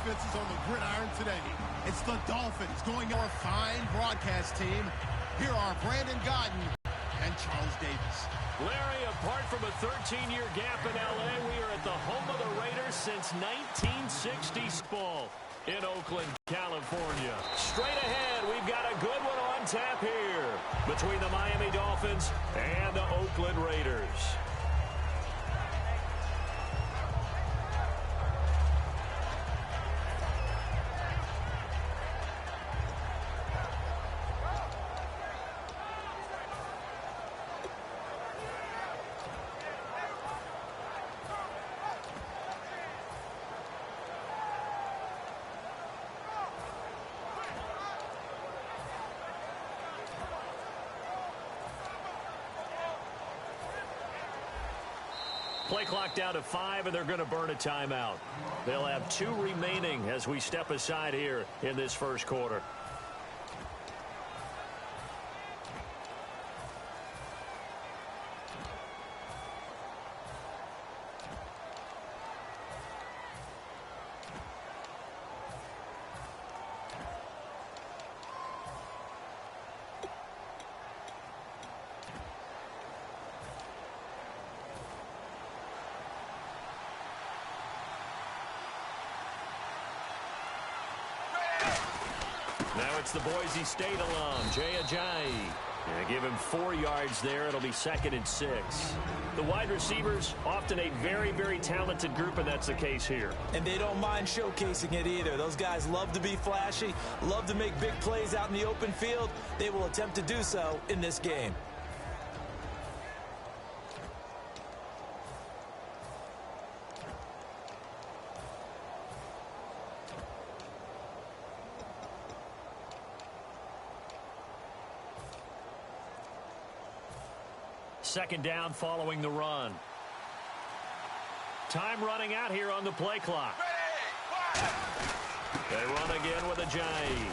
offenses on the gridiron today. It's the Dolphins going our fine broadcast team. Here are Brandon Godden and Charles Davis. Larry, apart from a 13-year gap in L.A., we are at the home of the Raiders since 1960 ball in Oakland, California. Straight ahead, we've got a good one on tap here between the Miami Dolphins and the Oakland Raiders. Play clock down to 5, and they're going to burn a timeout. They'll have 2 remaining as we step aside here in this first quarter. Now it's the Boise State alum, Jay Ajayi. Give him 4 yards there. It'll be 2nd and 6. The wide receivers, often a very, very talented group, and that's the case here. And they don't mind showcasing it either. Those guys love to be flashy, love to make big plays out in the open field. They will attempt to do so in this game. Second down following the run. Time running out here on the play clock. They run again with Ajayi.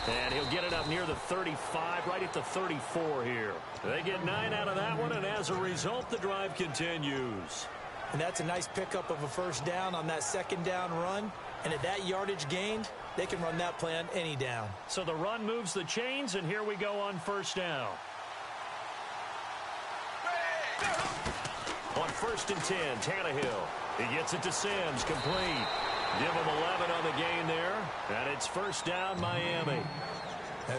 And he'll get it up near the 35, right at the 34 here. They get 9 out of that one, and as a result, the drive continues. And that's a nice pickup of a first down on that second down run. And at that yardage gained, they can run that play on any down. So the run moves the chains, and here we go on first down. On 1st and 10, Tannehill. He gets it to Sims, complete. Give him 11 on the gain there, and it's first down, Miami.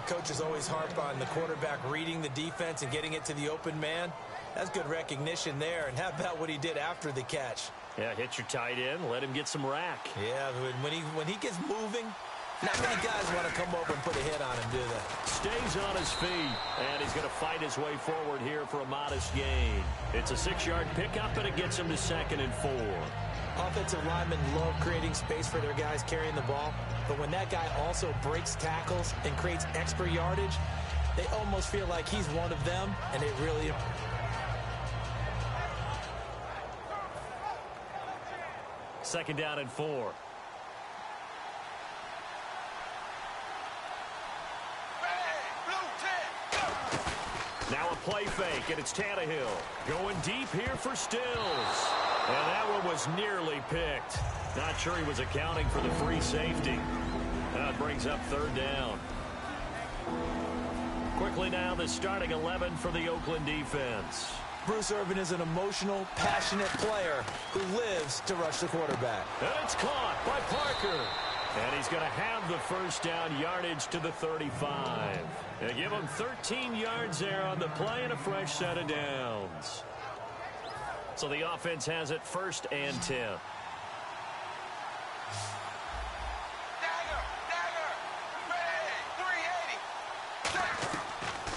Coaches always harp on the quarterback reading the defense and getting it to the open man. That's good recognition there. And how about what he did after the catch? Yeah, hit your tight end, let him get some rack. Yeah, when he gets moving, not many guys want to come over and put a hit on him, do they? Stays on his feet, and he's going to fight his way forward here for a modest gain. It's a 6-yard pickup, and it gets him to 2nd and 4. Offensive linemen love creating space for their guys carrying the ball, but when that guy also breaks tackles and creates extra yardage, they almost feel like he's one of them, and it really... Second down and 4. Now a play fake, and it's Tannehill. Going deep here for Stills. And that one was nearly picked. Not sure he was accounting for the free safety. That brings up 3rd down. Quickly now, the starting 11 for the Oakland defense. Bruce Irvin is an emotional, passionate player who lives to rush the quarterback. And it's caught by Parker. And he's going to have the first down, yardage to the 35. They give him 13 yards there on the play and a fresh set of downs. So the offense has it 1st and 10.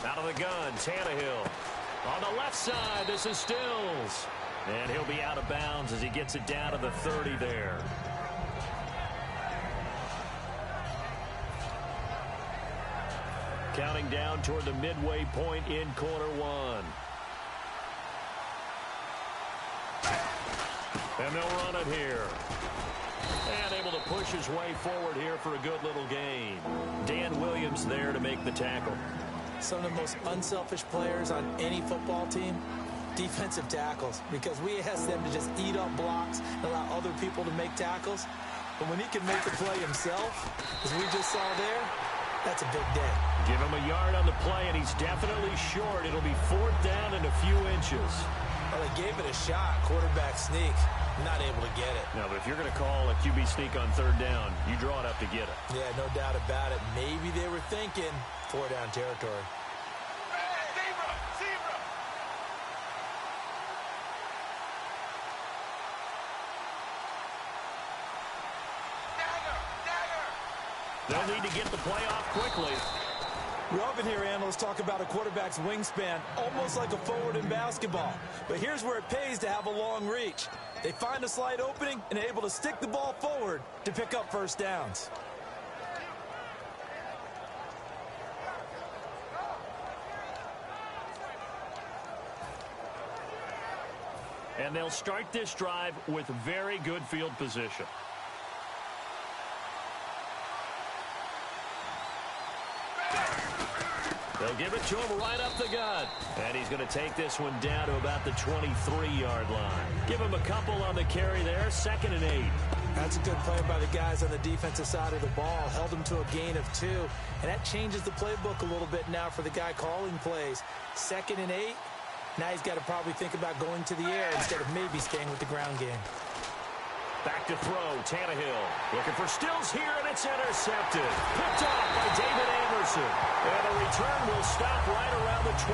Out of the gun, Tannehill. On the left side, this is Stills. And he'll be out of bounds as he gets it down to the 30 there. Counting down toward the midway point in quarter 1. And they'll run it here. And able to push his way forward here for a good little gain. Dan Williams there to make the tackle. Some of the most unselfish players on any football team, defensive tackles, because we ask them to just eat up blocks and allow other people to make tackles. But when he can make the play himself, as we just saw there, that's a big day. Give him a yard on the play, and he's definitely short. It'll be 4th down and a few inches. Well, they gave it a shot, quarterback sneak. Not able to get it. No, but if you're going to call a QB sneak on 3rd down, you draw it up to get it. Yeah, no doubt about it. Maybe they were thinking 4-down territory. They'll need to get the play off quickly. We often hear analysts talk about a quarterback's wingspan, almost like a forward in basketball. But here's where it pays to have a long reach. They find a slight opening and are able to stick the ball forward to pick up first downs. And they'll start this drive with very good field position. They'll give it to him right up the gut. And he's going to take this one down to about the 23-yard line. Give him a couple on the carry there, 2nd and 8. That's a good play by the guys on the defensive side of the ball. Held him to a gain of 2. And that changes the playbook a little bit now for the guy calling plays. 2nd and 8. Now he's got to probably think about going to the air instead of maybe staying with the ground game. Back to throw, Tannehill. Looking for Stills here, and it's intercepted. Picked off by David Anderson. And the return will stop right around the 25.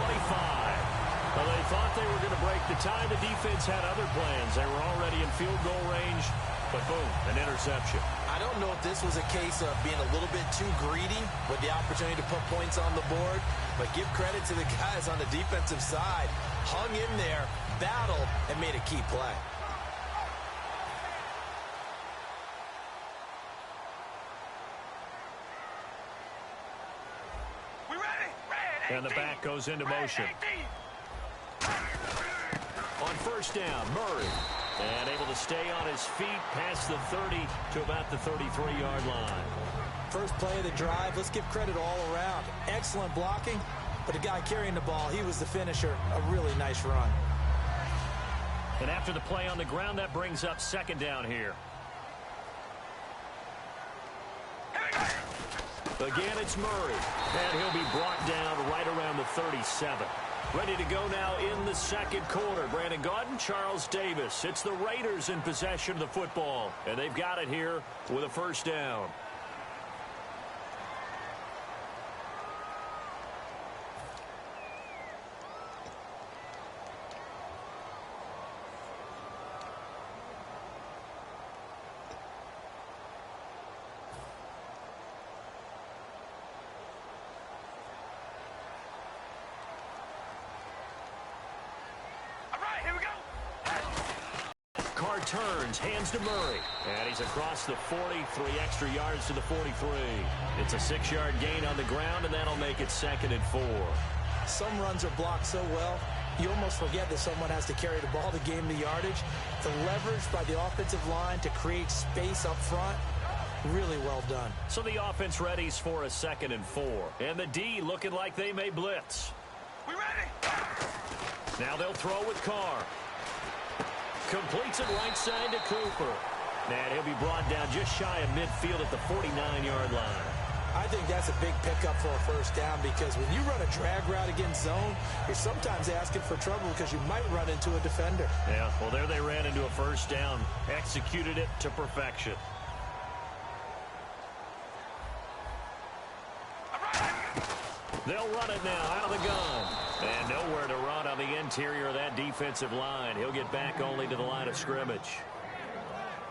Well, they thought they were going to break the tie. The defense had other plans. They were already in field goal range, but boom, an interception. I don't know if this was a case of being a little bit too greedy with the opportunity to put points on the board, but give credit to the guys on the defensive side. Hung in there, battled, and made a key play. And the back goes into motion. On 1st down, Murray. And able to stay on his feet past the 30 to about the 33-yard line. First play of the drive, let's give credit all around. Excellent blocking, but the guy carrying the ball, he was the finisher. A really nice run. And after the play on the ground, that brings up 2nd down here. Again, it's Murray. And he'll be brought down right around the 37. Ready to go now in the 2nd quarter. Brandon Gaudin, Charles Davis. It's the Raiders in possession of the football. And they've got it here with a 1st down. Turns, hands to Murray. And he's across the 40, 3 extra yards to the 43. It's a 6-yard gain on the ground, and that'll make it 2nd and 4. Some runs are blocked so well, you almost forget that someone has to carry the ball to gain the yardage. The leverage by the offensive line to create space up front, really well done. So the offense readies for a 2nd and 4. And the D looking like they may blitz. We ready? Now they'll throw with Carr. Completes it right side to Cooper. And he'll be brought down just shy of midfield at the 49-yard line. I think that's a big pickup for a 1st down because when you run a drag route against zone, you're sometimes asking for trouble because you might run into a defender. Yeah, well, there they ran into a 1st down. Executed it to perfection. They'll run it now out of the gun. And nowhere to run on the interior of that defensive line. He'll get back only to the line of scrimmage.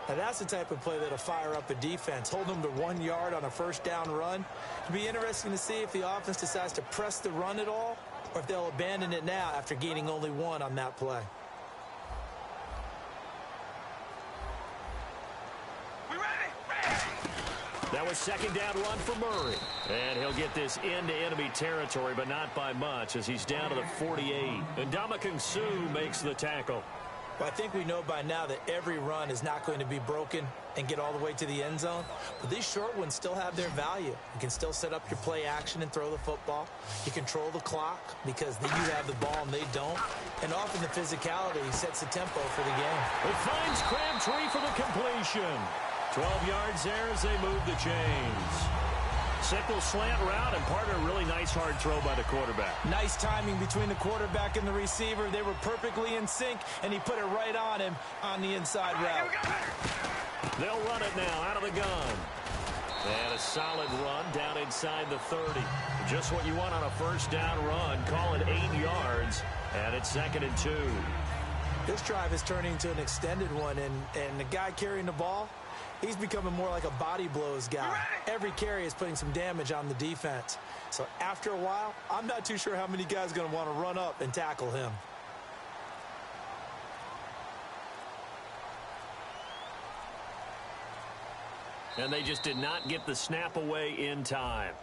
Now that's the type of play that'll fire up a defense. Hold them to 1 yard on a 1st down run. It'll be interesting to see if the offense decides to press the run at all or if they'll abandon it now after gaining only 1 on that play. That was 2nd down run for Murray. And he'll get this into enemy territory, but not by much as he's down to the 48. And Ndamukong Suh makes the tackle. Well, I think we know by now that every run is not going to be broken and get all the way to the end zone. But these short ones still have their value. You can still set up your play action and throw the football. You control the clock because you have the ball and they don't. And often the physicality sets the tempo for the game. It finds Crabtree for the completion. 12 yards there as they move the chains. Simple slant route, and partner, really nice hard throw by the quarterback. Nice timing between the quarterback and the receiver. They were perfectly in sync, and he put it right on him on the inside route. They'll run it now out of the gun. And a solid run down inside the 30. Just what you want on a first down run. Call it 8 yards, and it's 2nd and 2. This drive is turning into an extended one, and the guy carrying the ball, he's becoming more like a body blows guy. Every carry is putting some damage on the defense. So after a while, I'm not too sure how many guys are going to want to run up and tackle him. And they just did not get the snap away in time.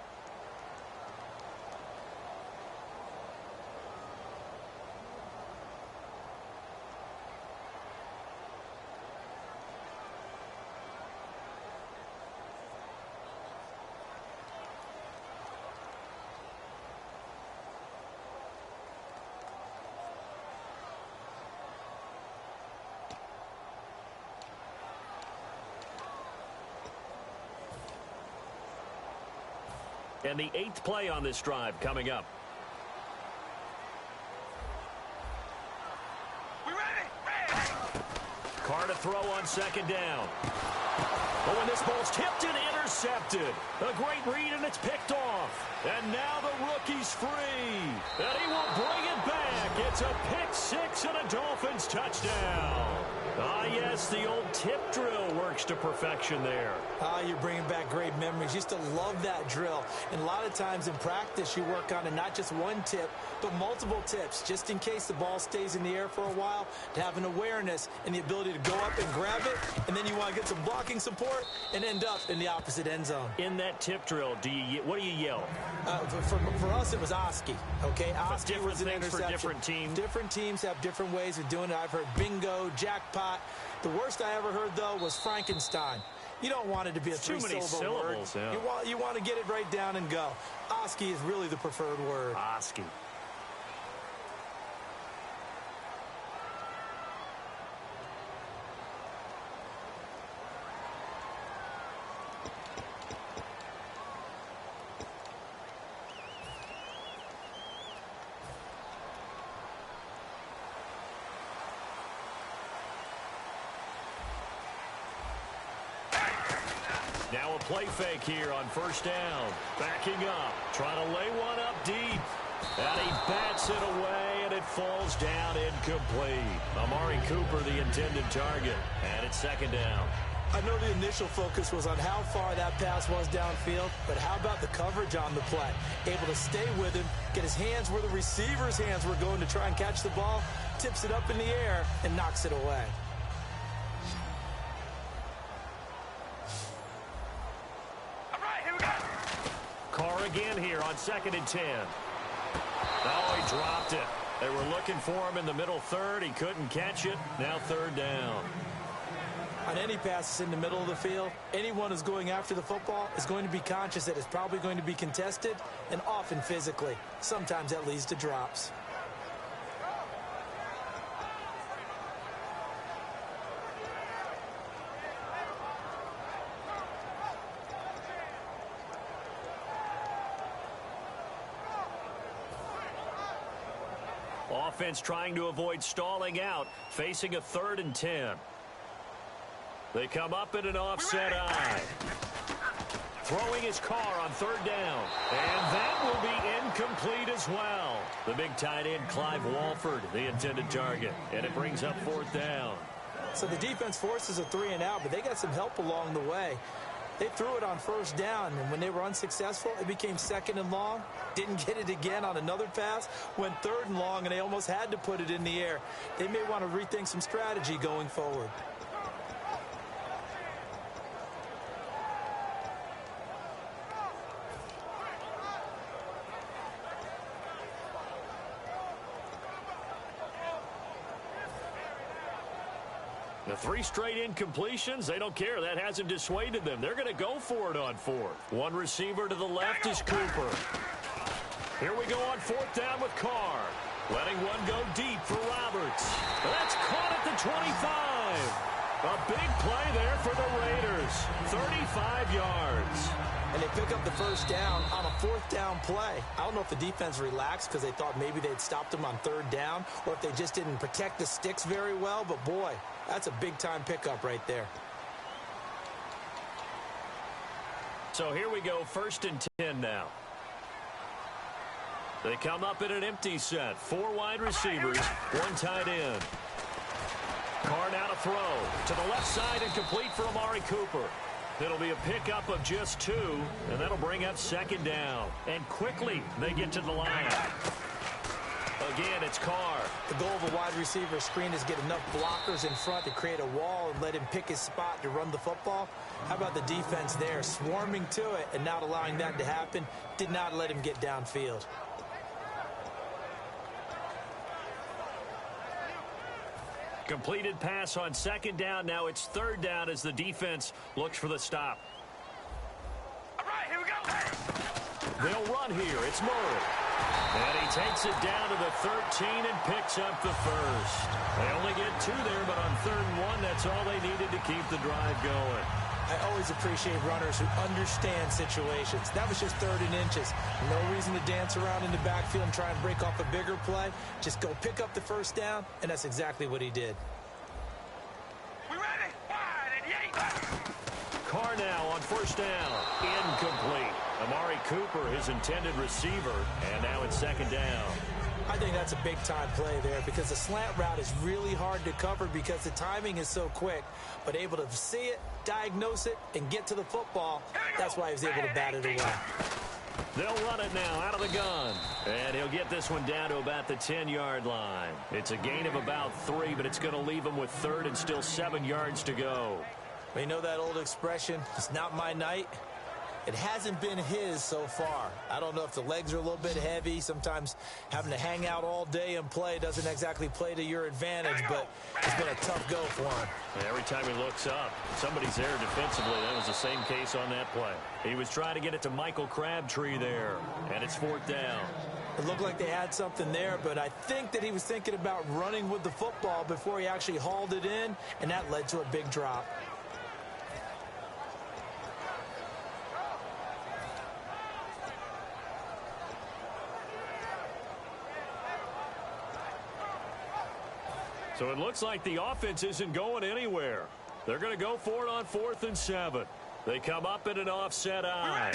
And the 8th play on this drive coming up. Carr to throw on 2nd down. Oh, and this ball's tipped and intercepted. A great read, and it's picked off. And now the rookie's free. And he will bring it back. It's a pick 6 and a Dolphins touchdown. Ah, yes, the old tip drill works to perfection there. Ah, you're bringing back great memories. Used to love that drill. And a lot of times in practice, you work on it, not just one tip, but multiple tips, just in case the ball stays in the air for a while, to have an awareness and the ability to go up and grab it, and then you want to get some blocking support and end up in the opposite end zone. In that tip drill, what do you yell? For us, it was Oski. Okay, Oski was an interception. For different teams. Different teams have different ways of doing it. I've heard bingo, jackpot. The worst I ever heard, though, was Frankenstein. You don't want it to be a three-syllable word. Yeah. You want to get it right down and go. Oski is really the preferred word. Oski. Now a play fake here on 1st down. Backing up, trying to lay one up deep. And he bats it away, and it falls down incomplete. Amari Cooper, the intended target. And it's 2nd down. I know the initial focus was on how far that pass was downfield, but how about the coverage on the play? Able to stay with him, get his hands where the receiver's hands were going to try and catch the ball, tips it up in the air, and knocks it away. Carr again here on 2nd and 10. Oh, he dropped it. They were looking for him in the middle 3rd. He couldn't catch it. Now 3rd down. On any passes in the middle of the field, anyone who's going after the football is going to be conscious that it's probably going to be contested, and often physically. Sometimes that leads to drops. Offense trying to avoid stalling out, facing a 3rd and 10. They come up in an offset eye. Throwing his Carr on 3rd down. And that will be incomplete as well. The big tight end, Clive Walford, the intended target. And it brings up 4th down. So the defense forces a 3 and out, but they got some help along the way. They threw it on 1st down, and when they were unsuccessful, it became 2nd and long. Didn't get it again on another pass. Went 3rd and long, and they almost had to put it in the air. They may want to rethink some strategy going forward. The 3 straight incompletions, they don't care. That hasn't dissuaded them. They're going to go for it on 4th. One receiver to the left is Cooper. Here we go on 4th down with Carr. Letting one go deep for Roberts. That's caught at the 25. A big play there for the Raiders. 35 yards. And they pick up the first down on a fourth down play. I don't know if the defense relaxed because they thought maybe they'd stopped them on third down or if they just didn't protect the sticks very well. But, boy, that's a big-time pickup right there. So here we go, 1st and 10 now. They come up in an empty set. 4 wide receivers, 1 tight end. Carr now to throw. To the left side and complete for Amari Cooper. It'll be a pickup of just 2, and that'll bring up 2nd down. And quickly, they get to the line. Again, it's Carr. The goal of a wide receiver screen is get enough blockers in front to create a wall and let him pick his spot to run the football. How about the defense there, swarming to it and not allowing that to happen? Did not let him get downfield. Completed pass on 2nd down. Now it's 3rd down as the defense looks for the stop. All right, here we go. They'll run here. It's Murray. And he takes it down to the 13 and picks up the first. They only get 2 there, but on 3rd and 1, that's all they needed to keep the drive going. I always appreciate runners who understand situations. That was just 3rd and inches. No reason to dance around in the backfield and try and break off a bigger play. Just go pick up the first down, and that's exactly what he did. We ready? Wide and yay. Carr now on 1st down. Incomplete. Amari Cooper, his intended receiver, and now it's 2nd down. I think that's a big-time play there because the slant route is really hard to cover because the timing is so quick. But able to see it, diagnose it, and get to the football, that's why he was able to bat it away. They'll run it now out of the gun. And he'll get this one down to about the 10-yard line. It's a gain of about 3, but it's going to leave him with 3rd and still 7 yards to go. You know that old expression, it's not my night? It hasn't been his so far. I don't know if the legs are a little bit heavy. Sometimes having to hang out all day and play doesn't exactly play to your advantage, but it's been a tough go for him. Every time he looks up, somebody's there defensively. That was the same case on that play. He was trying to get it to Michael Crabtree there, and it's 4th down. It looked like they had something there, but I think that he was thinking about running with the football before he actually hauled it in, and that led to a big drop. So it looks like the offense isn't going anywhere. They're going to go for it on 4th and 7. They come up in an offset eye.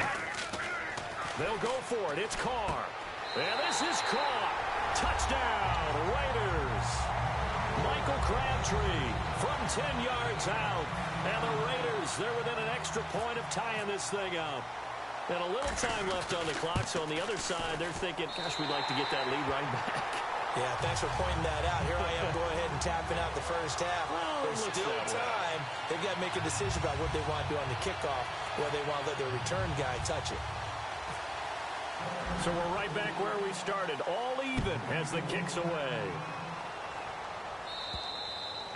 They'll go for it. It's Carr. And this is caught. Touchdown, Raiders. Michael Crabtree from 10 yards out. And the Raiders, they're within an extra point of tying this thing up. And a little time left on the clock, so on the other side, they're thinking, gosh, we'd like to get that lead right back. Yeah, thanks for pointing that out. Here I am going ahead and tapping out the first half. Well, there's still time. They've got to make a decision about what they want to do on the kickoff, whether they want to let their return guy touch it. So we're right back where we started, all even as the kick's away.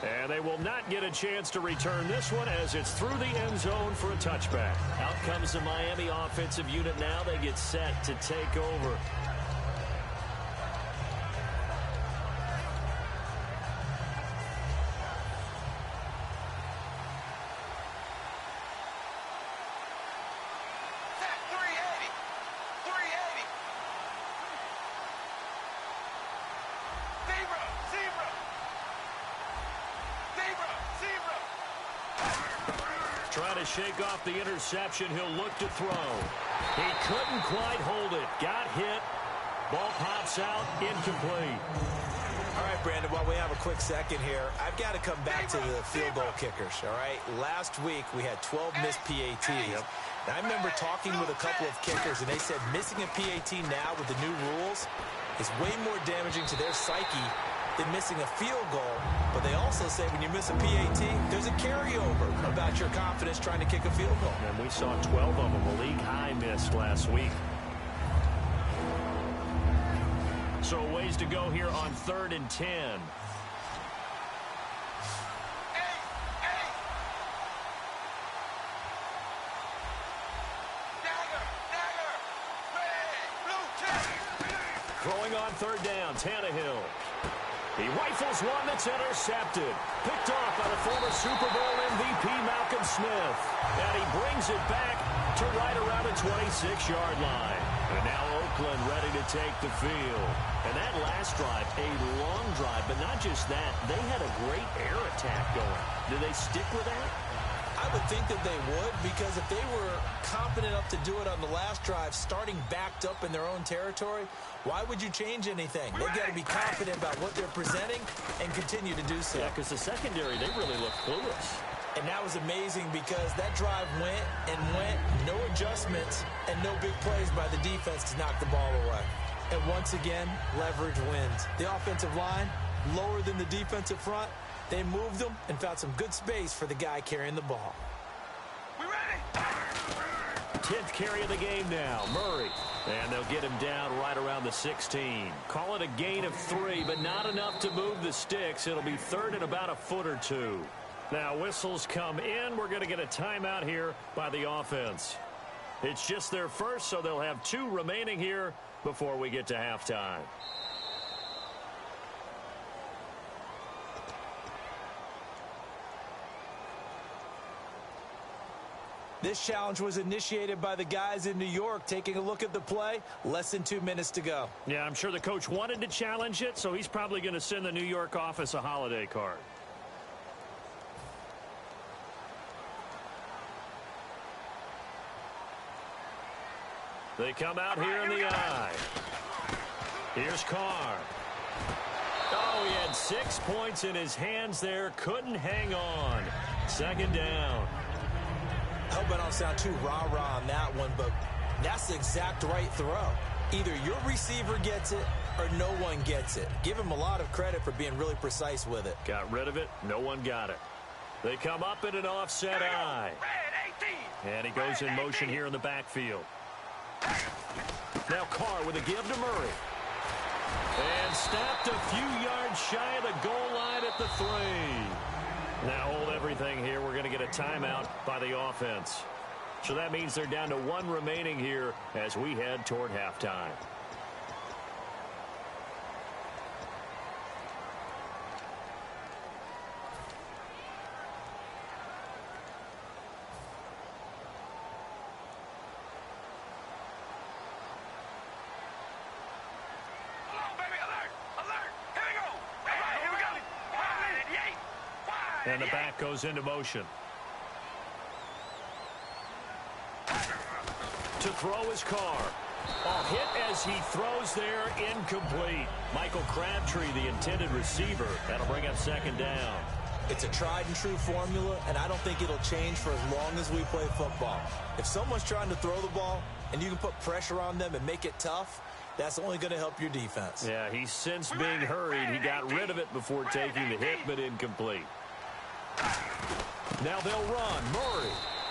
And they will not get a chance to return this one as it's through the end zone for a touchback. Out comes the Miami offensive unit now. They get set to take over. Trying to shake off the interception. He'll look to throw. He couldn't quite hold it. Got hit. Ball pops out. Incomplete. All right, Brandon, while we have a quick second here, I've got to come back to the field goal kickers, all right? Last week, we had 12 missed PATs. Yep. And I remember talking with a couple of kickers, and they said missing a PAT now with the new rules is way more damaging to their psyche than missing a field goal. But they also say when you miss a PAT, there's a carryover about your confidence trying to kick a field goal. And we saw 12 of them, a league high miss last week. So a ways to go here on 3rd and 10. Throwing on 3rd down, Tannehill. He rifles one that's intercepted. Picked off by the former Super Bowl MVP Malcolm Smith. And he brings it back to right around the 26-yard line. And now Oakland ready to take the field. And that last drive, a long drive, but not just that. They had a great air attack going. Do they stick with that? I would think that they would, because if they were confident enough to do it on the last drive, starting backed up in their own territory, why would you change anything? They've got to be confident about what they're presenting and continue to do so. Yeah, because the secondary, they really look clueless. And that was amazing because that drive went and went, no adjustments, and no big plays by the defense to knock the ball away. And once again, leverage wins. The offensive line, lower than the defensive front, they moved them and found some good space for the guy carrying the ball. We ready? 10th carry of the game now, Murray. And they'll get him down right around the 16. Call it a gain of 3, but not enough to move the sticks. It'll be third and about a foot or two. Now whistles come in. We're going to get a timeout here by the offense. It's just their first, so they'll have 2 remaining here before we get to halftime. This challenge was initiated by the guys in New York. Taking a look at the play, less than 2 minutes to go. Yeah, I'm sure the coach wanted to challenge it, so he's probably going to send the New York office a holiday card. They come out here in the eye. Here's Carr. Oh, he had 6 points in his hands there. Couldn't hang on. Second down. I hope I don't sound too rah-rah on that one, but that's the exact right throw. Either your receiver gets it or no one gets it. Give him a lot of credit for being really precise with it. Got rid of it. No one got it. They come up in an offset eye. And he goes in motion here in the backfield. Now Carr with a give to Murray. And stopped a few yards shy of the goal line at the 3. Now hold everything here. We're going to get a timeout by the offense. So that means they're down to 1 remaining here as we head toward halftime. And the back goes into motion. To throw his Carr. A hit as he throws there, incomplete. Michael Crabtree, the intended receiver. That'll bring up second down. It's a tried and true formula, and I don't think it'll change for as long as we play football. If someone's trying to throw the ball and you can put pressure on them and make it tough, that's only going to help your defense. Yeah, he's since being hurried. He got rid of it before taking the hit, but incomplete. Now they'll run. Murray.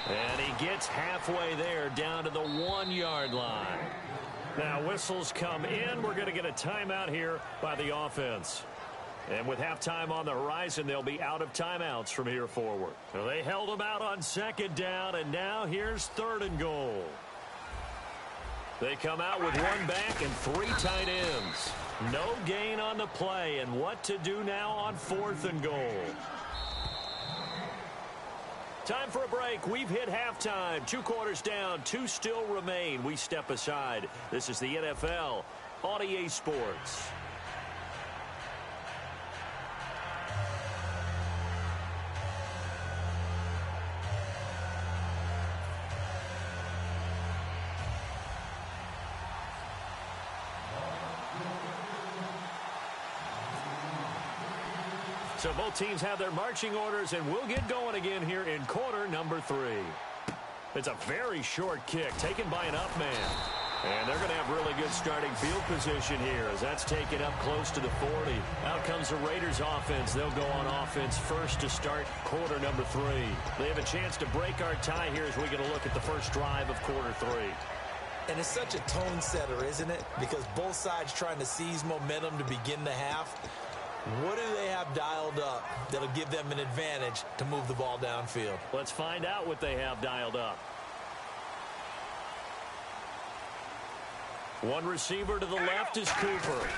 And he gets halfway there down to the 1-yard line. Now whistles come in. We're going to get a timeout here by the offense. And with halftime on the horizon, they'll be out of timeouts from here forward. So they held them out on second down, and now here's 3rd and goal. They come out with 1 back and 3 tight ends. No gain on the play, and what to do now on 4th and goal. Time for a break. We've hit halftime. 2 quarters down. 2 still remain. We step aside. This is the NFL on EA Sports. So both teams have their marching orders, and we'll get going again here in quarter number 3. It's a very short kick taken by an up man. And they're going to have really good starting field position here as that's taken up close to the 40. Out comes the Raiders offense. They'll go on offense first to start quarter number 3. They have a chance to break our tie here as we get a look at the first drive of quarter 3. And it's such a tone setter, isn't it? Because both sides trying to seize momentum to begin the half. What do they have dialed up that'll give them an advantage to move the ball downfield? Let's find out what they have dialed up. One receiver to the left is Cooper.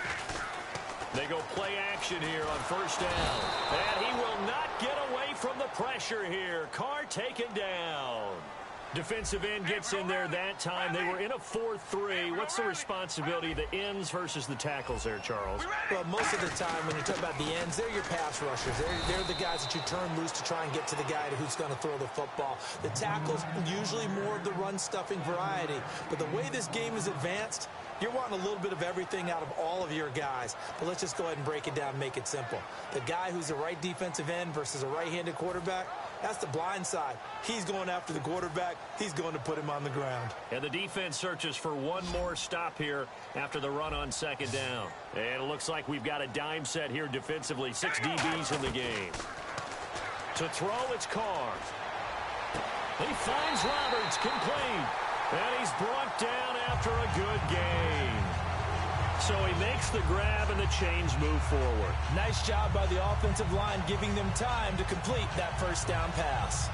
They go play action here on first down. And he will not get away from the pressure here. Carr taken down. Defensive end gets in there that time. They were in a 4-3. What's the responsibility of the ends versus the tackles there, Charles? Well, most of the time when you talk about the ends, they're your pass rushers. They're the guys that you turn loose to try and get to the guy who's going to throw the football. The tackles, usually more of the run-stuffing variety. But the way this game is advanced, you're wanting a little bit of everything out of all of your guys. But let's just go ahead and break it down and make it simple. The guy who's a right defensive end versus a right-handed quarterback, that's the blind side. He's going after the quarterback. He's going to put him on the ground. And the defense searches for one more stop here after the run on second down. And it looks like we've got a dime set here defensively. 6 DBs in the game. To throw, it's Carr. He finds Roberts, complete. And he's brought down after a good gain. So he makes the grab and the chains move forward. Nice job by the offensive line giving them time to complete that first down pass.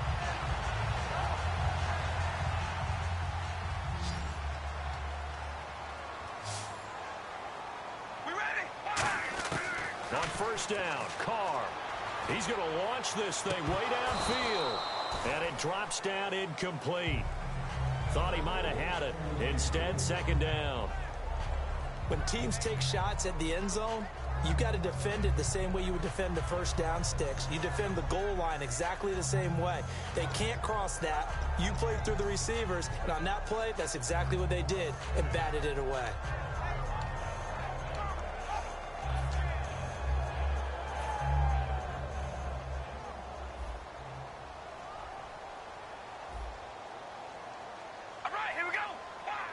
We ready? On first down, Carr. He's going to launch this thing way downfield. And it drops down incomplete. Thought he might have had it. Instead, second down. When teams take shots at the end zone, you got to defend it the same way you would defend the first down sticks. You defend the goal line exactly the same way. They can't cross that. You play through the receivers, and on that play, that's exactly what they did and batted it away.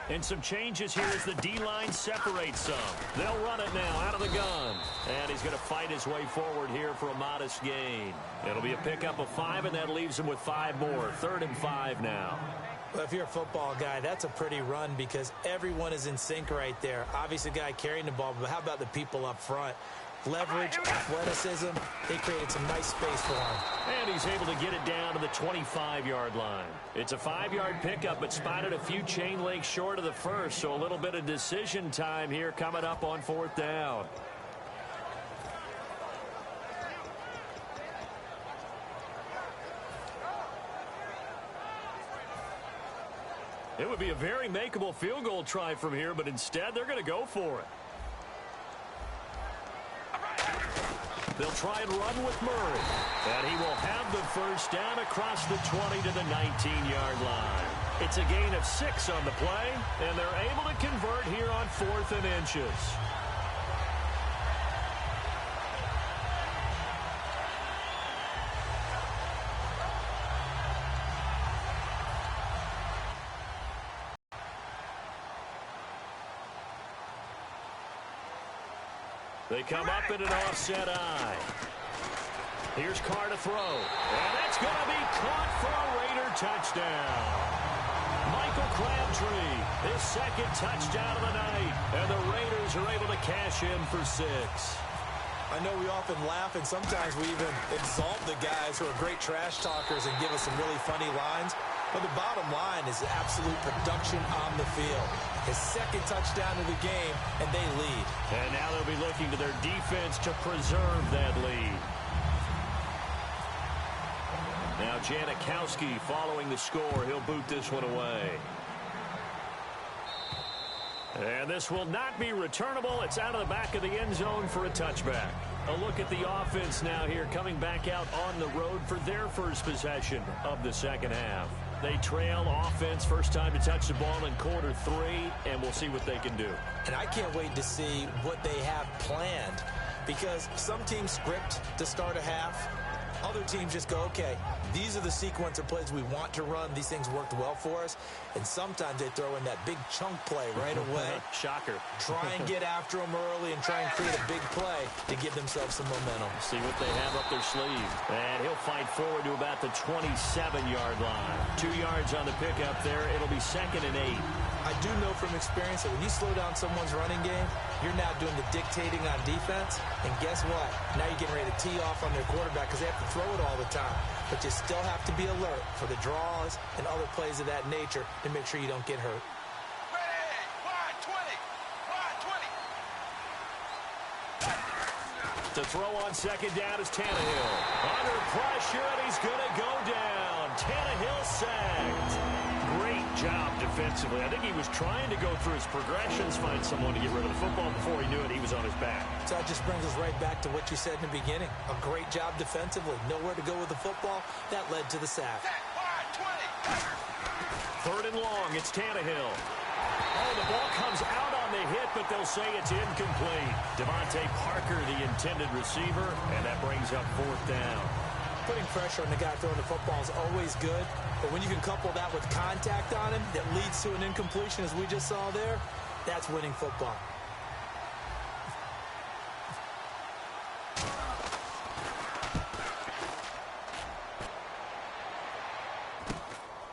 And some changes here as the D-line separates some. They'll run it now out of the gun. And he's going to fight his way forward here for a modest gain. It'll be a pickup of 5, and that leaves him with 5 more. 3rd and 5 now. Well, if you're a football guy, that's a pretty run because everyone is in sync right there. Obviously, the guy carrying the ball, but how about the people up front? Leverage, athleticism, they created some nice space for him. And he's able to get it down to the 25-yard line. It's a 5-yard pickup, but spotted a few chain legs short of the first, so a little bit of decision time here coming up on 4th down. It would be a very makeable field goal try from here, but instead they're going to go for it. They'll try and run with Murray. And he will have the first down across the 20 to the 19-yard line. It's a gain of 6 on the play, and they're able to convert here on 4th and inches. They come up in an offset eye. Here's Carr to throw. And that's going to be caught for a Raider touchdown. Michael Crabtree, his 2nd touchdown of the night. And the Raiders are able to cash in for 6. I know we often laugh, and sometimes we even exalt the guys who are great trash talkers and give us some really funny lines. But the bottom line is absolute production on the field. His 2nd touchdown of the game, and they lead. And now they'll be looking to their defense to preserve that lead. Now Janikowski following the score. He'll boot this one away. And this will not be returnable. It's out of the back of the end zone for a touchback. A look at the offense now here coming back out on the road for their first possession of the second half. They trail offense, first time to touch the ball in quarter 3, and we'll see what they can do. And I can't wait to see what they have planned because some teams script to start a half. Other teams just go, okay, these are the sequence of plays we want to run. These things worked well for us. And sometimes they throw in that big chunk play right away. Shocker. Try and get after them early and try and create a big play to give themselves some momentum. See what they have up their sleeve. And he'll fight forward to about the 27-yard line. 2 yards on the pickup there. It'll be 2nd and 8. I do know from experience that when you slow down someone's running game, you're now doing the dictating on defense. And guess what? Now you're getting ready to tee off on their quarterback because they have to throw it all the time. But you still have to be alert for the draws and other plays of that nature to make sure you don't get hurt. Ready, wide 20, wide 20. To throw on second down is Tannehill. Under pressure, and he's going to go down. Tannehill sacked. Great job defensively. I think he was trying to go through his progressions, find someone to get rid of the football. Before he knew it, he was on his back. So that just brings us right back to what you said in the beginning. A great job defensively. Nowhere to go with the football. That led to the sack. Third and long, it's Tannehill. Oh, the ball comes out on the hit, but they'll say it's incomplete. Devontae Parker, the intended receiver, and that brings up fourth down. Putting pressure on the guy throwing the football is always good, but when you can couple that with contact on him that leads to an incompletion, as we just saw there, that's winning football.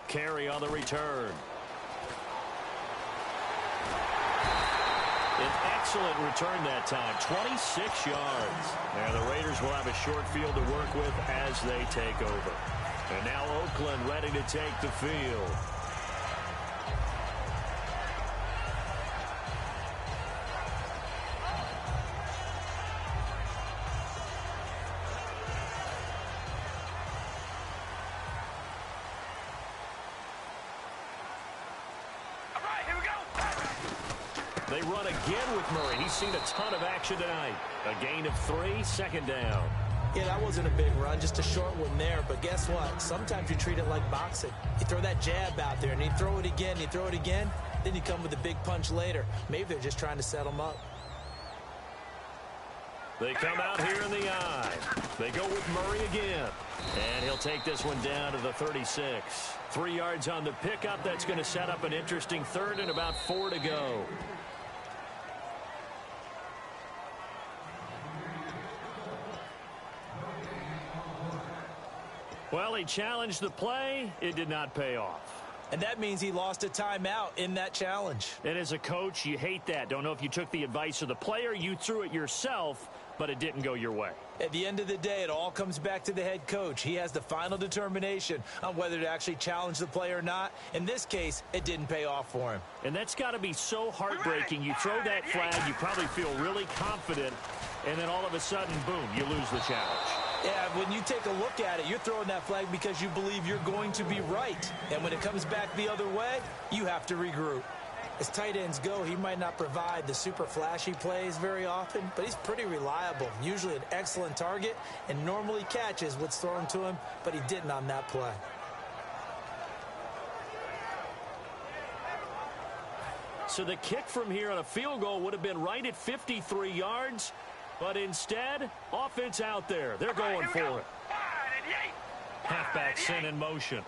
Carry on the return. An excellent return that time, 26 yards. And the Raiders will have a short field to work with as they take over. And now Oakland ready to take the field. They run again with Murray. He's seen a ton of action tonight. A gain of 3, second down. Yeah, that wasn't a big run, just a short one there. But guess what? Sometimes you treat it like boxing. You throw that jab out there, and you throw it again, then you come with a big punch later. Maybe they're just trying to set them up. They come out here in the eye. They go with Murray again. And he'll take this one down to the 36. 3 yards on the pickup. That's going to set up an interesting third and about 4 to go. Well, he challenged the play. It did not pay off. And that means he lost a timeout in that challenge. And as a coach, you hate that. Don't know if you took the advice of the player, you threw it yourself, but it didn't go your way. At the end of the day, it all comes back to the head coach. He has the final determination on whether to actually challenge the play or not. In this case, it didn't pay off for him. And that's got to be so heartbreaking. You throw that flag, you probably feel really confident, and then all of a sudden, boom, you lose the challenge. Yeah, when you take a look at it, you're throwing that flag because you believe you're going to be right. And when it comes back the other way, you have to regroup. As tight ends go, he might not provide the super flashy plays very often, but he's pretty reliable, usually an excellent target, and normally catches what's thrown to him, but he didn't on that play. So the kick from here on a field goal would have been right at 53 yards, but instead, offense out there. They're going for it. Halfback sent in motion.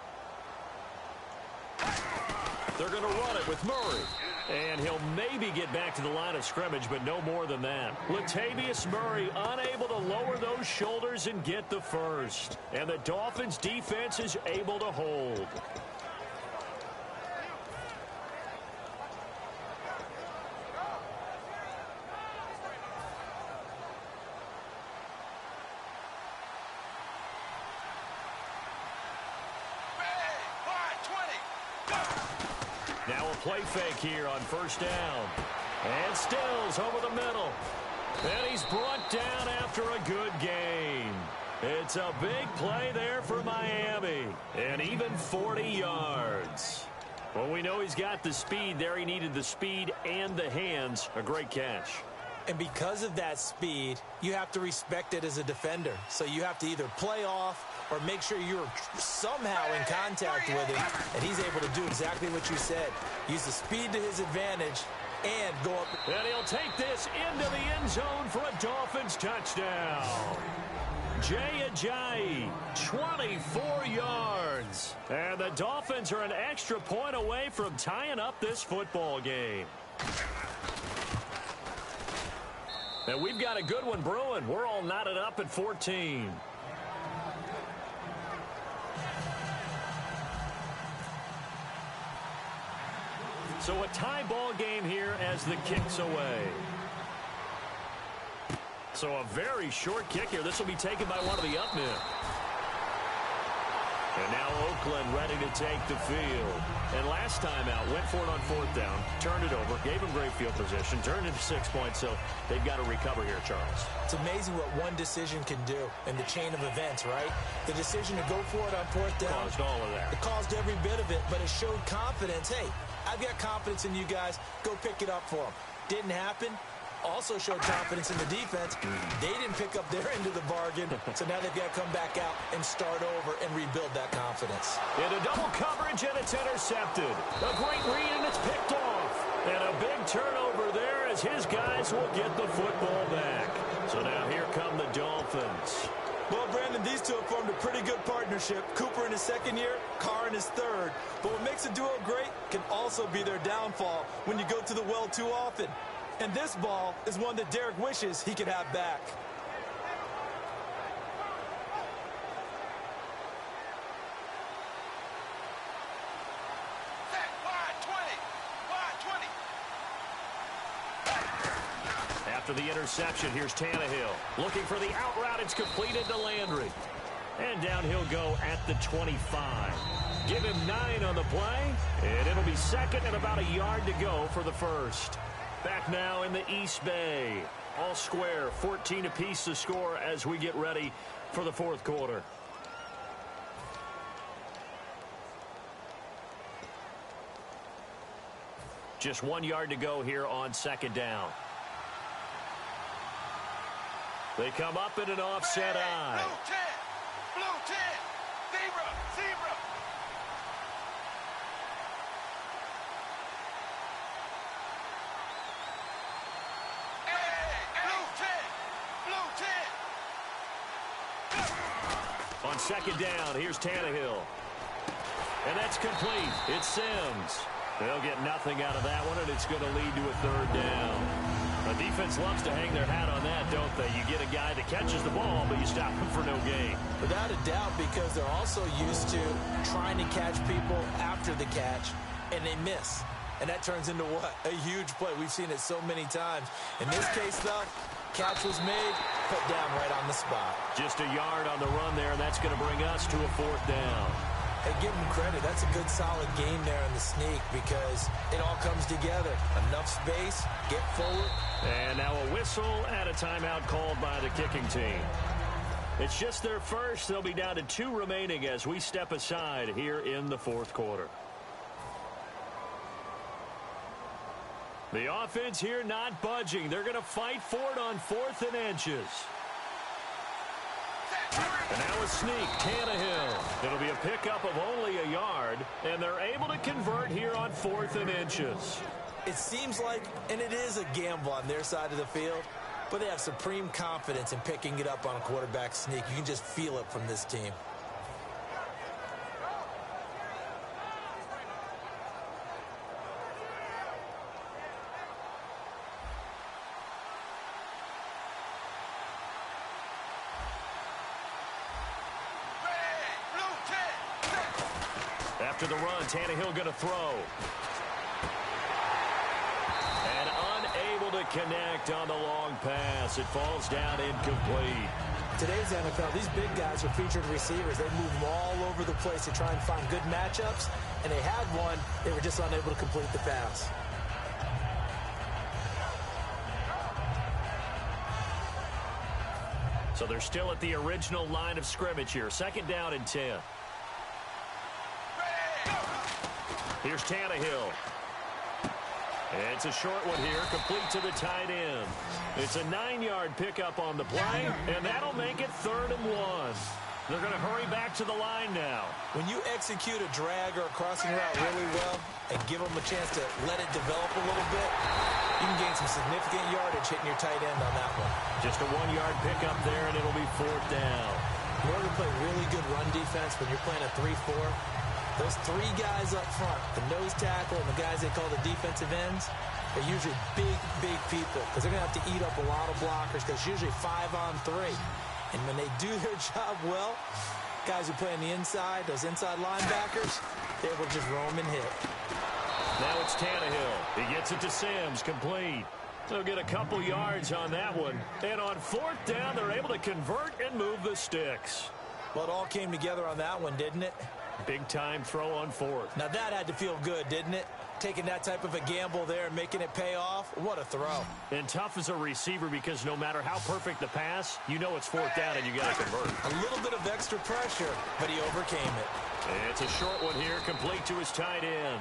They're going to run it with Murray. And he'll maybe get back to the line of scrimmage, but no more than that. Latavius Murray unable to lower those shoulders and get the first. And the Dolphins defense is able to hold. Now a play fake here on first down. And Stills over the middle. And he's brought down after a good game. It's a big play there for Miami. And even 40 yards. Well, we know he's got the speed there. He needed the speed and the hands. A great catch. And because of that speed, you have to respect it as a defender. So you have to either play off or make sure you're somehow in contact with him. And he's able to do exactly what you said. Use the speed to his advantage and go up. And he'll take this into the end zone for a Dolphins touchdown. Jay Ajayi, 24 yards. And the Dolphins are an extra point away from tying up this football game. And we've got a good one brewing. We're all knotted up at 14. So a tie ball game here as the kick's away. So a very short kick here. This will be taken by one of the up men. And now Oakland ready to take the field. And last time out, went for it on fourth down, turned it over, gave them great field position, turned it to 6 points, so they've got to recover here, Charles. It's amazing what one decision can do in the chain of events, right? The decision to go for it on fourth down. Caused all of that. It caused every bit of it, but it showed confidence. Hey, I've got confidence in you guys. Go pick it up for them. Didn't happen. Also showed confidence in the defense. They didn't pick up their end of the bargain, so now they've got to come back out and start over and rebuild that confidence. Into double coverage, and it's intercepted. A great read, and it's picked off. And a big turnover there as his guys will get the football back. So now here come the Dolphins. Well, Brandon, these two have formed a pretty good partnership. Cooper in his second year, Carr in his third. But what makes a duo great can also be their downfall when you go to the well too often. And this ball is one that Derek wishes he could have back. After the interception, here's Tannehill. Looking for the out route. It's completed to Landry. And down he'll go at the 25. Give him 9 on the play, and it'll be second and about a yard to go for the first. Back now in the East Bay. All square, 14 apiece to score as we get ready for the fourth quarter. Just 1 yard to go here on second down. They come up in an offset eye. Blue 10, zebra. On second down, here's Tannehill. And that's complete. It's Sims. They'll get nothing out of that one, and it's going to lead to a third down. The defense loves to hang their hat on that, don't they? You get a guy that catches the ball, but you stop him for no gain. Without a doubt, because they're also used to trying to catch people after the catch, and they miss. And that turns into what? A huge play. We've seen it so many times. In this case, though, catch was made, put down right on the spot. Just a yard on the run there, and that's going to bring us to a fourth down. Hey, give them credit. That's a good, solid game there in the sneak because it all comes together. Enough space, get forward. And now a whistle and a timeout called by the kicking team. It's just their first. They'll be down to 2 remaining as we step aside here in the fourth quarter. The offense here not budging. They're going to fight for it on 4th and inches. And now a sneak, Tannehill. It'll be a pickup of only a yard, and they're able to convert here on 4th and inches. It seems like, and it is a gamble on their side of the field, but they have supreme confidence in picking it up on a quarterback sneak. You can just feel it from this team. After the run, Tannehill going to throw. And unable to connect on the long pass. It falls down incomplete. Today's NFL, these big guys are featured receivers. They move them all over the place to try and find good matchups, and they had one. They were just unable to complete the pass. So they're still at the original line of scrimmage here. Second down and 10. Here's Tannehill. It's a short one here, complete to the tight end. It's a 9-yard pickup on the play, and that'll make it 3rd and 1. They're going to hurry back to the line now. When you execute a drag or a crossing route really well and give them a chance to let it develop a little bit, you can gain some significant yardage hitting your tight end on that one. Just a 1-yard pickup there, and it'll be 4th down. In order to play really good run defense when you're playing a 3-4, those 3 guys up front, the nose tackle and the guys they call the defensive ends, they're usually big people because they're going to have to eat up a lot of blockers because it's usually 5-on-3. And when they do their job well, guys who play on the inside, those inside linebackers, they will just roam and hit. Now it's Tannehill. He gets it to Sims, complete. They'll get a couple yards on that one. And on 4th down, they're able to convert and move the sticks. Well, it all came together on that one, didn't it? Big-time throw on fourth. Now that had to feel good, didn't it? Taking that type of a gamble there and making it pay off. What a throw. And tough as a receiver because no matter how perfect the pass, you know it's fourth down and you got to convert. A little bit of extra pressure, but he overcame it. And it's a short one here, complete to his tight end.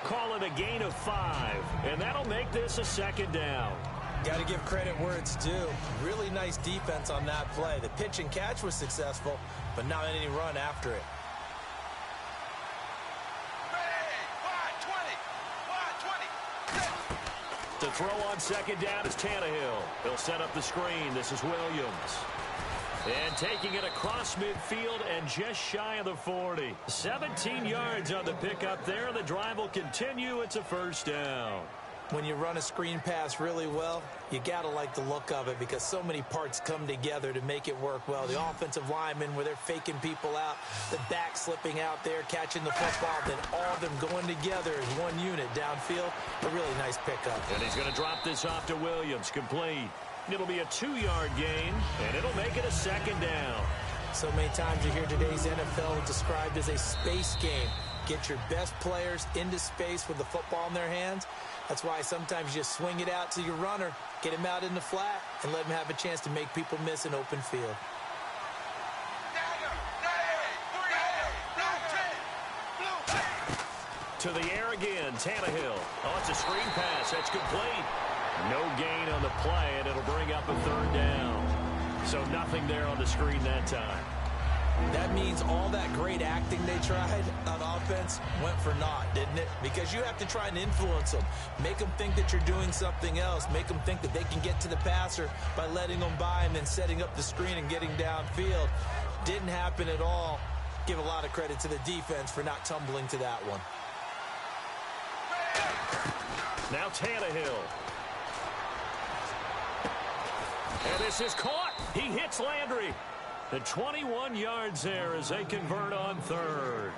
Call it a gain of 5, and that'll make this a second down. Got to give credit where it's due. Really nice defense on that play. The pitch and catch was successful, but not any run after it. The throw on second down is Tannehill. He'll set up the screen. This is Williams. And taking it across midfield and just shy of the 40. 17 yards on the pickup there. The drive will continue. It's a first down. When you run a screen pass really well, you got to like the look of it because so many parts come together to make it work well. The offensive linemen where they're faking people out, the back slipping out there, catching the football, then all of them going together as one unit downfield. A really nice pickup. And he's going to drop this off to Williams, complete. It'll be a 2-yard gain, and it'll make it a second down. So many times you hear today's NFL described as a space game. Get your best players into space with the football in their hands. That's why sometimes you just swing it out to your runner, get him out in the flat, and let him have a chance to make people miss an open field. To the air again, Tannehill. Oh, it's a screen pass. That's complete. No gain on the play, and it'll bring up a third down. So nothing there on the screen that time. That means all that great acting they tried on offense went for naught, didn't it? Because you have to try and influence them. Make them think that you're doing something else. Make them think that they can get to the passer by letting them by and then setting up the screen and getting downfield. Didn't happen at all. Give a lot of credit to the defense for not tumbling to that one. Now Tannehill. And this is caught. He hits Landry. The 21 yards there as they convert on third.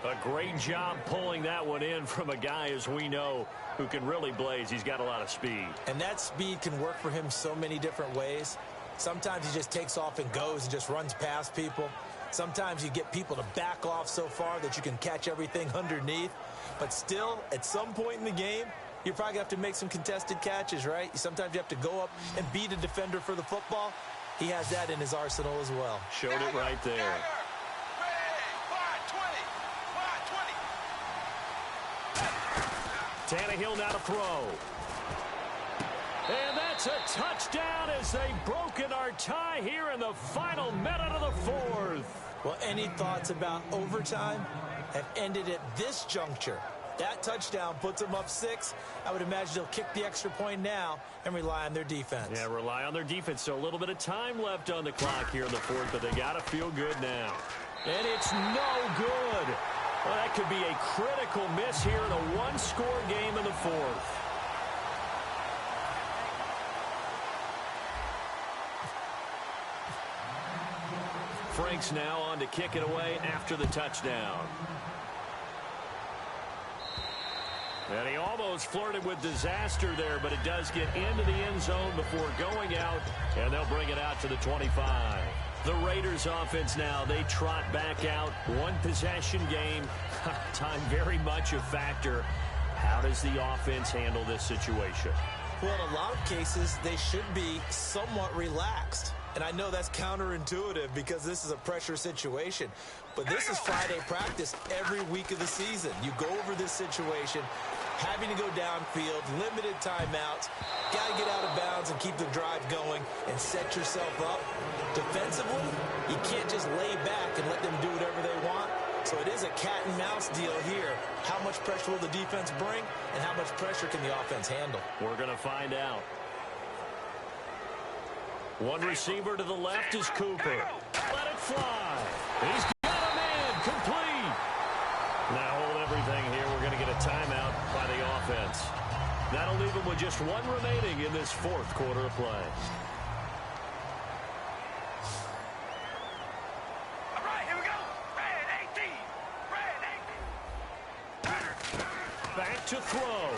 A great job pulling that one in from a guy, as we know, who can really blaze. He's got a lot of speed. And that speed can work for him so many different ways. Sometimes he just takes off and goes and just runs past people. Sometimes you get people to back off so far that you can catch everything underneath. But still, at some point in the game, you're probably going to have to make some contested catches, right? Sometimes you have to go up and beat a defender for the football. He has that in his arsenal as well. Showed it right there. Tannehill now to throw. And that's a touchdown as they've broken our tie here in the final minute of the fourth. Well, any thoughts about overtime have ended at this juncture. That touchdown puts them up 6. I would imagine they'll kick the extra point now and rely on their defense. Yeah, rely on their defense. So a little bit of time left on the clock here in the fourth, but they got to feel good now. And it's no good. Well, that could be a critical miss here in a one-score game in the fourth. Frank's now on to kick it away after the touchdown. And he almost flirted with disaster there, but it does get into the end zone before going out, and they'll bring it out to the 25. The Raiders offense now, they trot back out. One possession game. Time very much a factor. How does the offense handle this situation? Well, in a lot of cases, they should be somewhat relaxed. And I know that's counterintuitive because this is a pressure situation. But this is Friday practice every week of the season. You go over this situation, having to go downfield, limited timeouts, got to get out of bounds and keep the drive going and set yourself up. Defensively, you can't just lay back and let them do whatever they want. So it is a cat and mouse deal here. How much pressure will the defense bring and how much pressure can the offense handle? We're going to find out. One receiver to the left is Cooper. Let it fly. He's got a man complete. Now hold everything here. We're going to get a timeout by the offense. That'll leave him with just one remaining in this fourth quarter of play. All right, here we go. Red 18. Red 18. Back to throw.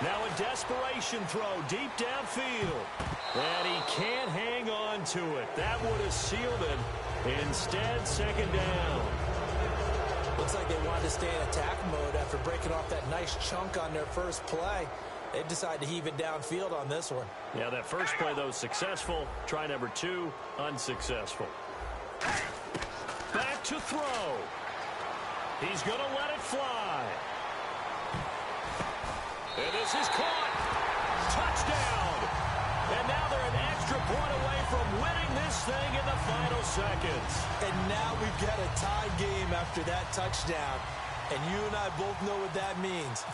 Now a desperation throw deep downfield. And he can't hang on to it. That would have sealed it. Instead, second down. Looks like they wanted to stay in attack mode after breaking off that nice chunk on their first play. They decided to heave it downfield on this one. Yeah, that first play, though, successful. Try number 2, unsuccessful. Back to throw. He's going to let it fly. And this is caught. Touchdown. And now they're an extra point away from winning this thing in the final seconds. And now we've got a tie game after that touchdown. And you and I both know what that means.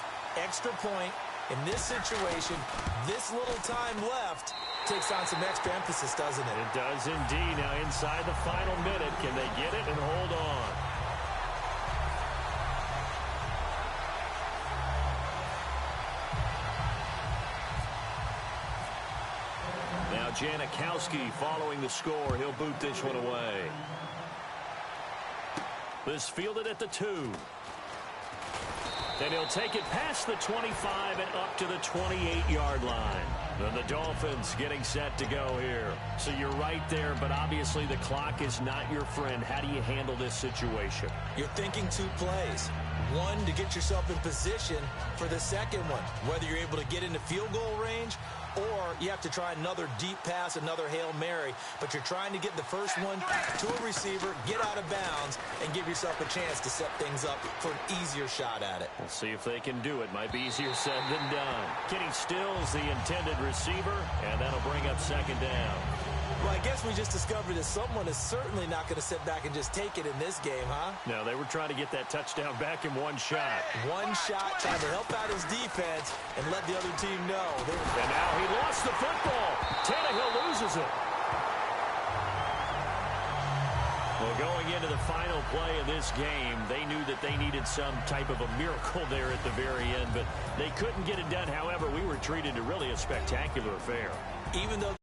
Extra point. In this situation, this little time left takes on some extra emphasis, doesn't it? It does indeed. Now inside the final minute, can they get it and hold on? Now Janikowski following the score. He'll boot this one away. This fielded at the 2. And he'll take it past the 25 and up to the 28-yard line. And the Dolphins getting set to go here. So you're right there, but obviously the clock is not your friend. How do you handle this situation? You're thinking 2 plays. One, to get yourself in position for the second one, whether you're able to get into field goal range or you have to try another deep pass, another Hail Mary. But you're trying to get the first one to a receiver, get out of bounds, and give yourself a chance to set things up for an easier shot at it. We'll see if they can do it. Might be easier said than done. Kenny Stills, the intended receiver, and that'll bring up second down. Well, I guess we just discovered that someone is certainly not going to sit back and just take it in this game, huh? No, they were trying to get that touchdown back in one shot. One shot, trying to help out his defense and let the other team know. And now he lost the football. Tannehill loses it. Well, going into the final play of this game, they knew that they needed some type of a miracle there at the very end, but they couldn't get it done. However, we were treated to really a spectacular affair. Even though